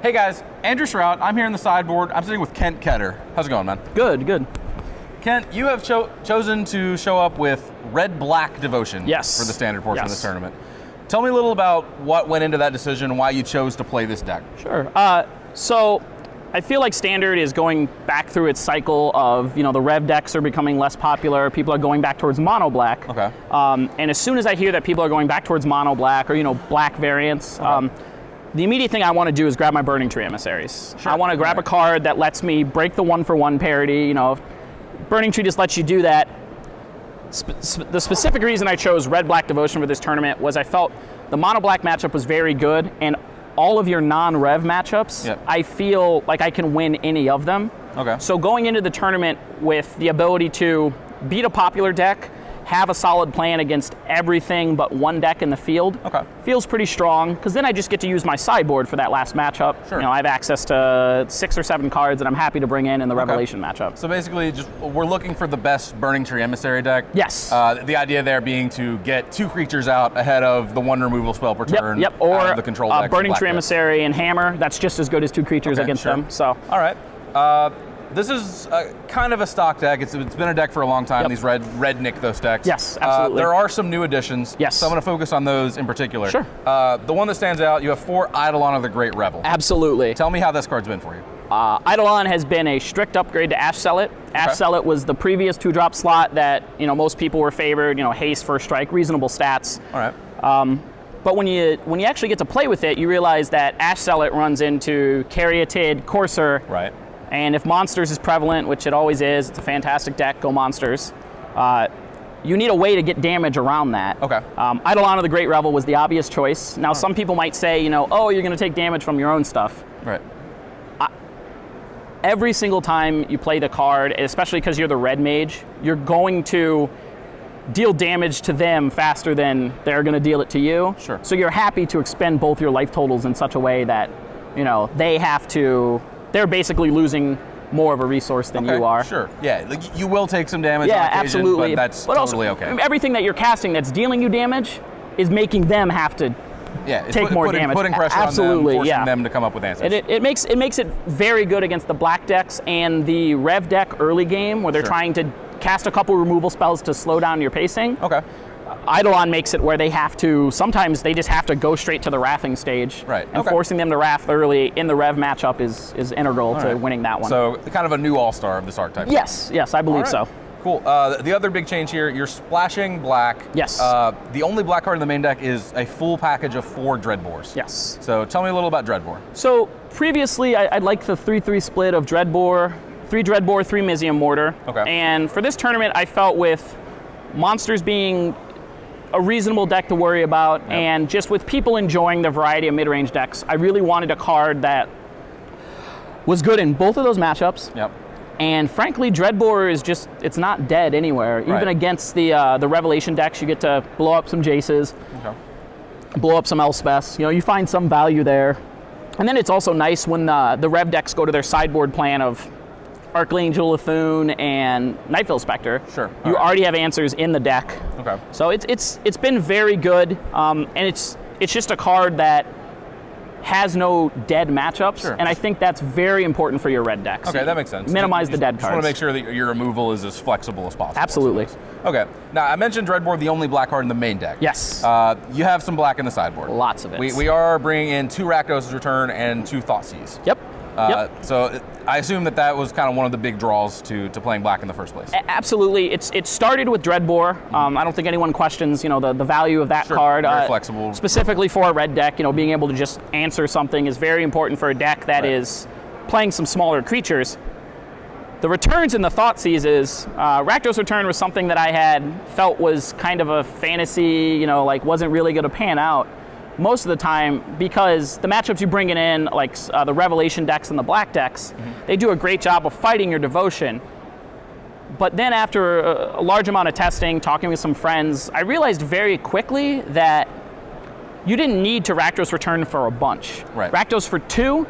Hey guys, Andrew Shrout. I'm here in the sideboard. I'm sitting with Kent Ketter. How's it going, man? Good, good. Kent, you have chosen to show up with red-black devotion for the standard portion of this tournament. Tell me a little about what went into that decision and why you chose to play this deck. Sure. So I feel like standard is going back through its cycle of, the rev decks are becoming less popular. People are going back towards mono black. Okay. And as soon as I hear that people are going back towards mono black or, black variants, the immediate thing I want to do is grab my Burning Tree Emissaries. Sure. I want to grab a card that lets me break the 1-for-1 parity. Burning Tree just lets you do that. The specific reason I chose red-black devotion for this tournament was I felt the mono-black matchup was very good, and all of your non-rev matchups, I feel like I can win any of them. Okay. So going into the tournament with the ability to beat a popular deck, have a solid plan against everything but one deck in the field, feels pretty strong, because then I just get to use my sideboard for that last matchup. Sure. I have access to 6 or 7 cards that I'm happy to bring in the Revelation matchup. So basically, we're looking for the best Burning Tree Emissary deck. Yes. The idea there being to get 2 creatures out ahead of the 1 removal spell per turn. Yep. Or the control deck Burning Tree Emissary and Hammer. That's just as good as 2 creatures against them. So. All right. This is kind of a stock deck. It's been a deck for a long time, these red Nykthos decks. Yes, absolutely. There are some new additions. Yes. So I'm going to focus on those in particular. Sure. The one that stands out, you have 4 Eidolon of the Great Revel. Absolutely. Tell me how this card's been for you. Eidolon has been a strict upgrade to Ash Zealot. Ash Zealot was the previous 2-drop slot that most people were favored. Haste, first strike, reasonable stats. All right. But when you actually get to play with it, you realize that Ash Zealot runs into Caryatid, Courser. Right. And if Monsters is prevalent, which it always is, it's a fantastic deck, go Monsters. You need a way to get damage around that. Okay. Eidolon of the Great Revel was the obvious choice. Now, some people might say, oh, you're going to take damage from your own stuff. Right. Every single time you play the card, especially because you're the red mage, you're going to deal damage to them faster than they're going to deal it to you. Sure. So you're happy to expend both your life totals in such a way that, they're basically losing more of a resource than you are. Sure. Yeah, you will take some damage on occasion, absolutely. but that's totally okay. Everything that you're casting that's dealing you damage is making them have to take more damage. Putting pressure on them, forcing them to come up with answers. And it makes it very good against the black decks and the rev deck early game where they're trying to cast a couple removal spells to slow down your pacing. Okay. Eidolon makes it where sometimes they just have to go straight to the wrathing stage. Right. And forcing them to wrath early in the rev matchup is integral to winning that one. So kind of a new all-star of this archetype. Yes, I believe so. Cool. The other big change here, you're splashing black. Yes. The only black card in the main deck is a full package of 4 Dreadbores. Yes. So tell me a little about Dreadbore. So previously, I'd like the 3/3 split of Dreadbore, 3 Dreadbore, 3 Mizium Mortar. Okay. And for this tournament, I felt with Monsters being a reasonable deck to worry about, and just with people enjoying the variety of mid-range decks, I really wanted a card that was good in both of those matchups. Yep. And frankly, Dreadbore is it's not dead anywhere. Even against the Revelation decks, you get to blow up some Jaces, blow up some Elspeths. You find some value there. And then it's also nice when the Rev decks go to their sideboard plan of Archangel Lethune and Nightveil Spectre. Sure. You already have answers in the deck. Okay. So it's been very good, and it's just a card that has no dead matchups, and I think that's very important for your red decks. Okay, that makes sense. Minimize the dead cards. Just want to make sure that your removal is as flexible as possible. Absolutely. Okay. Now, I mentioned Dreadbore, the only black card in the main deck. Yes. You have some black in the sideboard. Lots of it. We are bringing in 2 Rakdos' Return and 2 Thoughtseize. Yep. So I assume that was kind of one of the big draws to playing black in the first place. Absolutely. It started with Dreadbore. I don't think anyone questions the value of that card. Very flexible. Specifically for a red deck, being able to just answer something is very important for a deck that is playing some smaller creatures. The returns in the Thoughtseizes, Rakdos Return was something that I had felt was kind of a fantasy, wasn't really going to pan out most of the time, because the matchups you bring it in, like the Revelation decks and the black decks, they do a great job of fighting your devotion. But then after a large amount of testing, talking with some friends, I realized very quickly that you didn't need to Rakdos Return for a bunch. Right. Rakdos for 2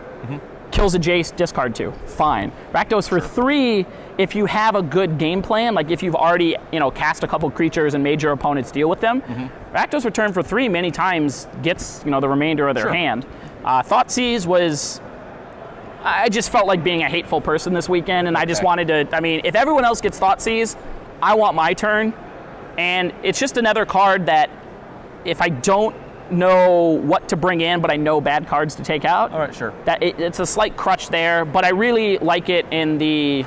kills a Jace, discard 2. Fine. Rakdos for 3, if you have a good game plan, like if you've already cast a couple creatures and made your opponents deal with them, Rakdos Return for 3 many times gets the remainder of their hand. Thoughtseize was I just felt like being a hateful person this weekend, and I just wanted to, I mean, if everyone else gets Thoughtseize, I want my turn, and it's just another card that if I don't know what to bring in, but I know bad cards to take out. All right, sure. That it's a slight crutch there, but I really like it in the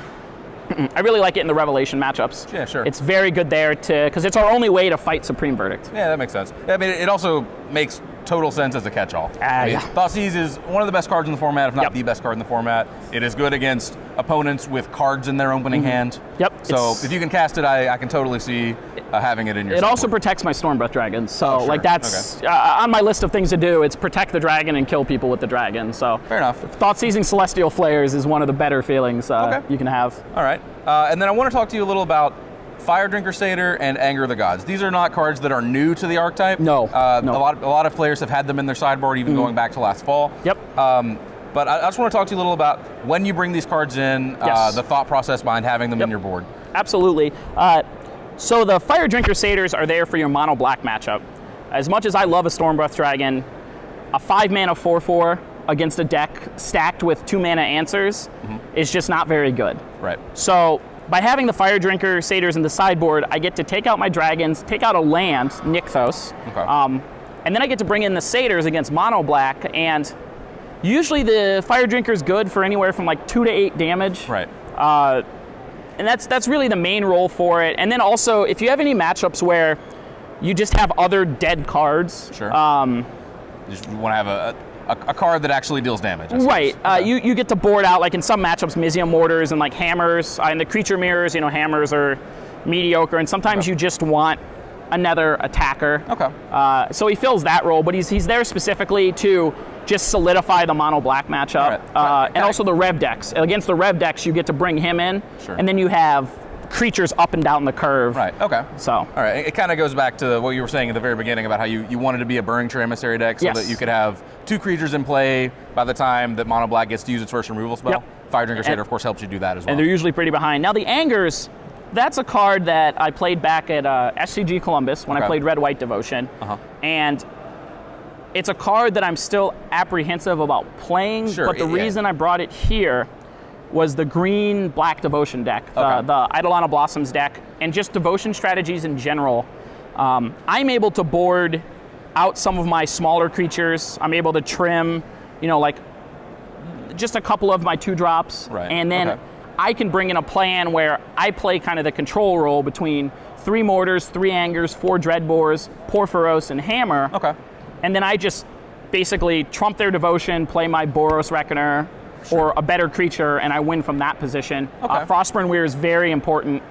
Revelation matchups. Yeah, sure. It's very good there because it's our only way to fight Supreme Verdict. Yeah, that makes sense. I mean, it also makes total sense as a catch-all. Thoughtseize is one of the best cards in the format, if not the best card in the format. It is good against opponents with cards in their opening hand. Yep. So if you can cast it, I can totally see having it in your It sideboard. also protects my Stormbreath Dragons. So like that's on my list of things to do. It's protect the dragon and kill people with the dragon. So fair enough. Thoughtseizing Celestial Flares is one of the better feelings you can have. All right. And then I want to talk to you a little about Fire Drinker Satyr and Anger of the Gods. These are not cards that are new to the archetype. No. A lot of players have had them in their sideboard, even going back to last fall. Yep. But I just want to talk to you a little about when you bring these cards in, the thought process behind having them in your board. Absolutely. So the Fire Drinker Satyrs are there for your mono black matchup. As much as I love a Stormbreath Dragon, a 5-mana 4/4 against a deck stacked with 2-mana answers is just not very good. Right. So by having the Fire Drinker Satyrs in the sideboard, I get to take out my dragons, take out a land, Nykthos, and then I get to bring in the Satyrs against mono black, and usually the Fire Drinker is good for anywhere from like 2 to 8 damage. Right. And that's really the main role for it. And then also, if you have any matchups where you just have other dead cards. Sure. You just want to have a card that actually deals damage. Right. You get to board out, like in some matchups, Mizium Mortars and like hammers. In the creature mirrors, hammers are mediocre, and sometimes you just want another attacker. Okay. So he fills that role, but he's there specifically to just solidify the mono black matchup. And also the Rev decks. Against the Rev decks, you get to bring him in, and then you have creatures up and down the curve. Right, okay. So. All right, it kind of goes back to what you were saying at the very beginning about how you wanted to be a Burning Tree Emissary deck so that you could have 2 creatures in play by the time that mono black gets to use its first removal spell. Fire Drinker Satyr, of course, helps you do that as well. And they're usually pretty behind. Now the Angers, that's a card that I played back at SCG Columbus when I played Red-White Devotion. And it's a card that I'm still apprehensive about playing, but the reason I brought it here was the green-black Devotion deck, the Eidolon of Blossoms deck, and just Devotion strategies in general. I'm able to board out some of my smaller creatures. I'm able to trim, like just a couple of my 2-drops, and then I can bring in a plan where I play kind of the control role between 3 Mortars, 3 Angers, 4 Dreadbores, Porphyros, and Hammer. And then I just basically trump their Devotion, play my Boros Reckoner, or a better creature, and I win from that position. Frostburn Weir is very important.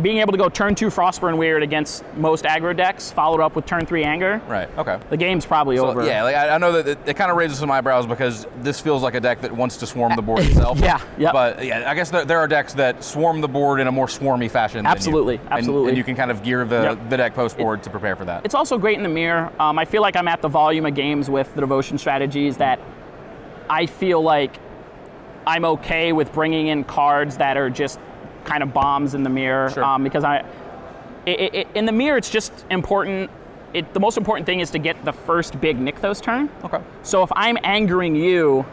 Being able to go turn 2 Frostburn Weird against most aggro decks, followed up with turn 3 Anger. Right, okay. The game's probably over. Yeah, like I know that it kind of raises some eyebrows because this feels like a deck that wants to swarm the board itself. But yeah, I guess there are decks that swarm the board in a more swarmy fashion. Absolutely. And you can kind of gear the deck post-board to prepare for that. It's also great in the mirror. I feel like I'm at the volume of games with the Devotion strategies that I feel like I'm okay with bringing in cards that are just kind of bombs in the mirror, because in the mirror it's just important. The most important thing is to get the first big Nykthos turn. So if I'm angering you,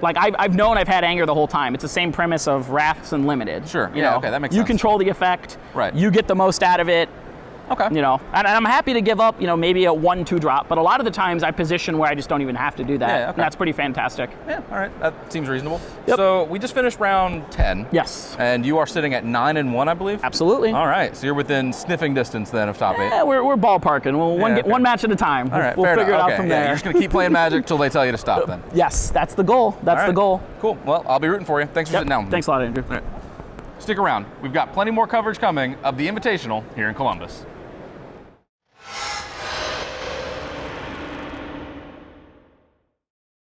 like I've known I've had anger the whole time. It's the same premise of Wraths Unlimited. That makes sense. You control the effect. You get the most out of it. And I'm happy to give up, maybe a 1-2 drop, but a lot of the times I position where I just don't even have to do that. And that's pretty fantastic. Yeah, all right, that seems reasonable. So we just finished round 10. Yes. And you are sitting at 9-1, I believe? Absolutely. All right, so you're within sniffing distance then of top 8. Yeah, we're ballparking. One match at a time. All right, we'll figure it out from there. You're just going to keep playing Magic till they tell you to stop then. Yes, that's the goal. That's the goal. Cool. Well, I'll be rooting for you. Thanks for sitting down with me. Thanks a lot, Andrew. All right. Stick around. We've got plenty more coverage coming of the Invitational here in Columbus.